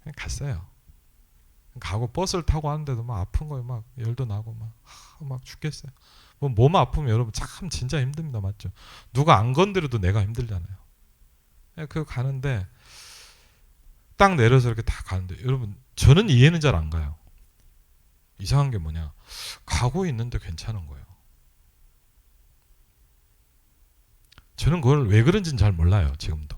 그냥 갔어요. 가고 버스를 타고 하는데도 막 아픈 거예요. 막 열도 나고 막 죽겠어요. 뭐 몸 아프면 여러분 참 진짜 힘듭니다. 맞죠? 누가 안 건드려도 내가 힘들잖아요. 그 가는데 딱 내려서 이렇게 다 가는데 여러분 저는 이해는 잘 안 가요. 이상한 게 뭐냐, 가고 있는데 괜찮은 거예요. 저는 그걸 왜 그런지는 잘 몰라요. 지금도.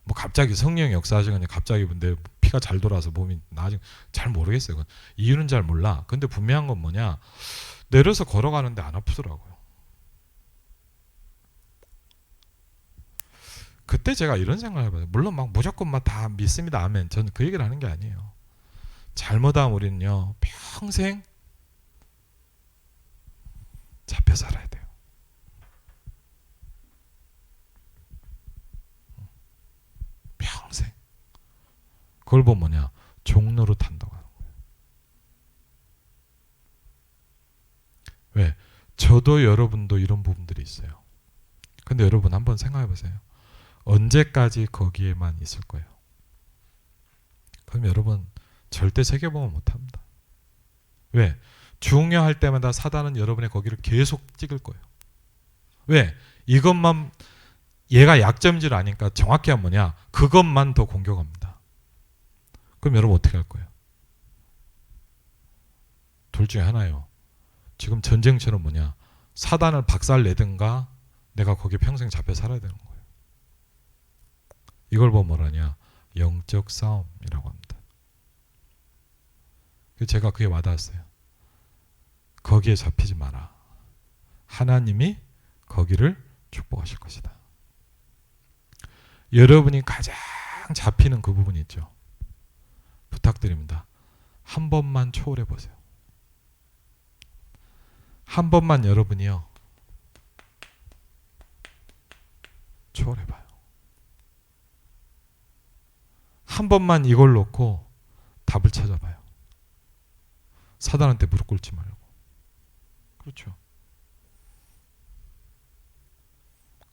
뭐 갑자기 성령이 역사하시거나 갑자기 내 피가 잘 돌아서 몸이 나아진, 잘 모르겠어요. 그건. 이유는 잘 몰라. 근데 분명한 건 뭐냐, 내려서 걸어가는데 안 아프더라고요. 그때 제가 이런 생각을 해봐요. 물론 막 무조건 막 다 믿습니다. 아멘. 저는 그 얘기를 하는 게 아니에요. 잘못하면 우리는요, 평생 잡혀 살아야 돼요. 평생. 그걸 보면 뭐냐? 종로로 탄다고 하는 거예요. 왜? 저도 여러분도 이런 부분들이 있어요. 근데 여러분 한번 생각해 보세요. 언제까지 거기에만 있을 거예요? 그럼 여러분 절대 세계복음을 못합니다. 왜? 중요할 때마다 사단은 여러분의 거기를 계속 찍을 거예요. 왜? 이것만 얘가 약점인 줄 아니까 정확히 하면 뭐냐? 그것만 더 공격합니다. 그럼 여러분 어떻게 할 거예요? 둘 중에 하나예요. 지금 전쟁처럼 뭐냐? 사단을 박살내든가 내가 거기 평생 잡혀 살아야 되는 거예요. 이걸 보면 뭐라냐? 영적 싸움이라고 합니다. 제가 그게 와닿았어요. 거기에 잡히지 마라. 하나님이 거기를 축복하실 것이다. 여러분이 가장 잡히는 그 부분이 있죠. 부탁드립니다. 한 번만 초월해 보세요. 한 번만 여러분이요. 초월해 봐요. 한 번만 이걸 놓고 답을 찾아봐요. 사단한테 무릎 꿇지 말고. 그렇죠.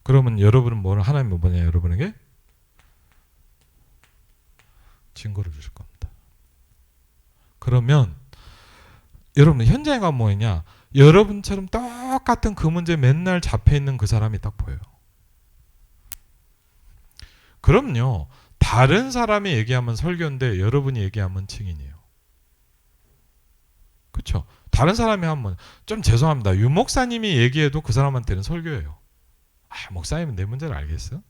그러면 여러분은 뭐를 하나님은 뭐냐? 여러분에게 증거를 주실 겁니다. 그러면 여러분 현장에 가면 뭐냐? 여러분처럼 똑같은 그 문제에 맨날 잡혀있는 그 사람이 딱 보여요. 그럼요. 다른 사람이 얘기하면 설교인데 여러분이 얘기하면 증인이에요. 그렇죠? 다른 사람이 하면 좀 죄송합니다. 유 목사님이 얘기해도 그 사람한테는 설교예요. 목사님은 내 문제를 알겠어?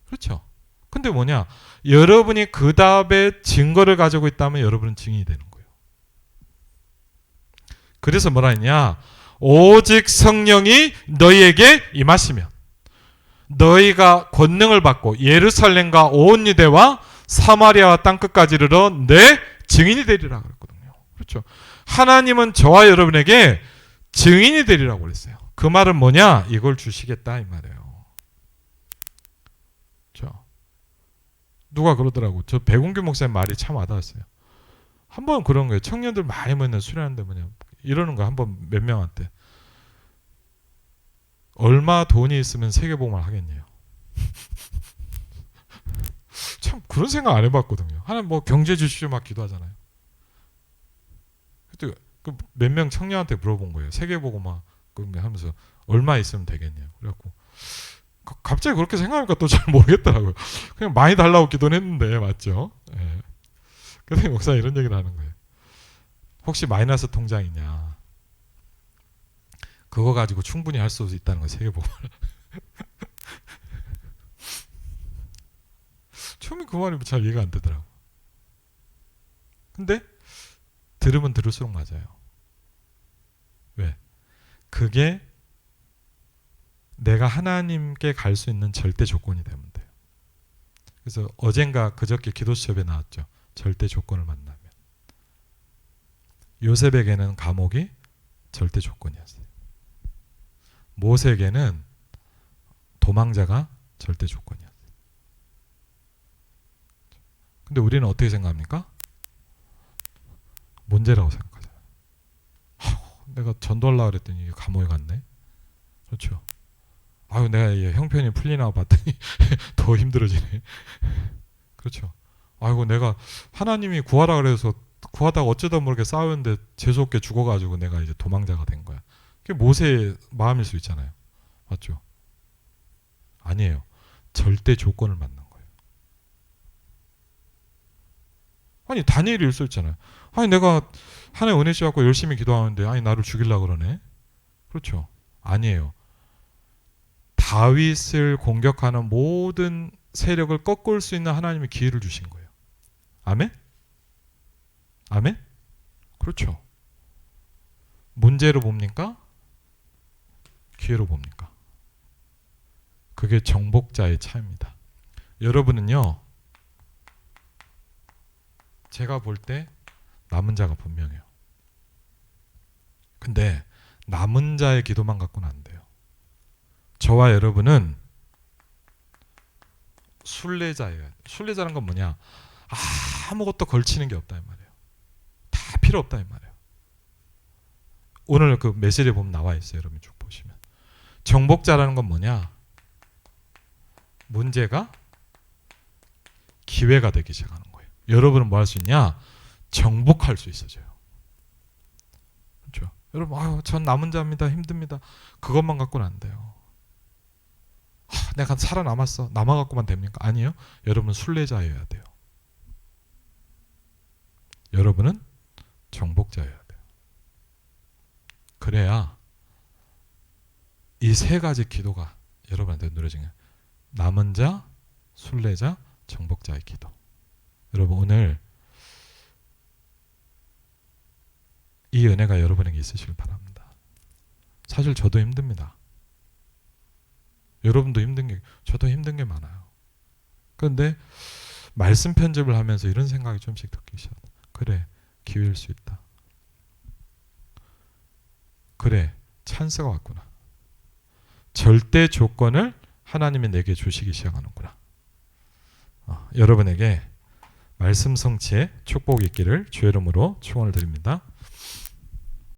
그렇죠? 근데 뭐냐? 여러분이 그 답에 증거를 가지고 있다면 여러분은 증인이 되는 거예요. 그래서 뭐라 했냐? 오직 성령이 너희에게 임하시면 너희가 권능을 받고 예루살렘과 온 유대와 사마리아와 땅끝까지 이르러 내 증인이 되리라 그랬거든요. 그렇죠? 하나님은 저와 여러분에게 증인이 되리라고 그랬어요. 그 말은 뭐냐? 이걸 주시겠다 이 말이에요. 그렇죠? 누가 그러더라고. 저 백운규 목사님 말이 참 와닿았어요. 한번 그런 거예요. 청년들 많이 모이는 수련하는데 뭐냐 이러는 거 한번 몇 명한테 얼마 돈이 있으면 세계복음을 하겠냐요. 참 그런 생각 안 해봤거든요. 하나님 뭐 경제 주시오 막 기도하잖아요. 그때 그 몇 명 청년한테 물어본 거예요. 세계복음화 하면서 얼마 있으면 되겠냐고. 그래갖고 갑자기 그렇게 생각하니까 또 잘 모르겠더라고요. 그냥 많이 달라고 기도는 했는데 맞죠? 예. 그래서 목사님 이런 얘기를 하는 거예요. 혹시 마이너스 통장이냐? 그거 가지고 충분히 할 수 있다는 거 세계복음을. 처음에 그 말이 잘 이해가 안 되더라고. 근데 들으면 들을수록 맞아요. 왜? 그게 내가 하나님께 갈 수 있는 절대 조건이 되면 돼요. 그래서 어젠가 그저께 기도 수업에 나왔죠. 절대 조건을 만나면. 요셉에게는 감옥이 절대 조건이었어요. 모세에게는 도망자가 절대 조건이었어요. 근데 우리는 어떻게 생각합니까? 문제라고 생각하잖아요. 내가 전도하려고 그랬더니 감옥에 갔네. 그렇죠. 아유 내가 형편이 풀리나 봤더니 더 힘들어지네. 그렇죠. 아이고 내가 하나님이 구하라 그래서 구하다가 어쩌다 모르게 싸웠는데 재수없게 죽어가지고 내가 이제 도망자가 된 거야. 그게 모세의 마음일 수 있잖아요. 맞죠? 아니에요. 절대 조건을 만난 거예요. 아니 다니엘이 이럴 수 있잖아요. 아니 내가 하나님 은혜 주셔서 열심히 기도하는데 아니 나를 죽이려고 그러네. 그렇죠. 아니에요. 다윗을 공격하는 모든 세력을 꺾을 수 있는 하나님이 기회를 주신 거예요. 아멘? 아멘? 그렇죠. 문제로 봅니까? 기회로 봅니까? 그게 정복자의 차이입니다. 여러분은요, 제가 볼 때 남은 자가 분명해요. 근데 남은 자의 기도만 갖고는 안 돼요. 저와 여러분은 순례자예요. 순례자는 건 뭐냐? 아무것도 걸치는 게 없다 이 말이에요. 다 필요 없다 이 말이에요. 오늘 그 메시지에 보면 나와 있어요. 여러분 쭉 보시면. 정복자라는 건 뭐냐? 문제가 기회가 되기 시작하는 거예요. 여러분은 뭐 할 수 있냐? 정복할 수 있어져요. 그렇죠? 여러분, 전 남은 자입니다. 힘듭니다. 그것만 갖고는 안 돼요. 내가 살아남았어. 남아갖고만 됩니까? 아니요. 여러분 순례자여야 돼요. 여러분은 정복자여야 돼요. 그래야 이 세 가지 기도가 여러분한테 누려지는 거예요. 남은 자, 순례자, 정복자의 기도. 여러분 오늘 이 은혜가 여러분에게 있으시길 바랍니다. 사실 저도 힘듭니다. 여러분도 힘든 게, 저도 힘든 게 많아요. 그런데 말씀 편집을 하면서 이런 생각이 좀씩 듣기 시작합니다. 그래, 기회일 수 있다. 그래, 찬스가 왔구나. 절대 조건을 하나님이 내게 주시기 시작하는구나. 여러분에게 말씀 성취의 축복이 있기를 주의 이름으로 축원을 드립니다.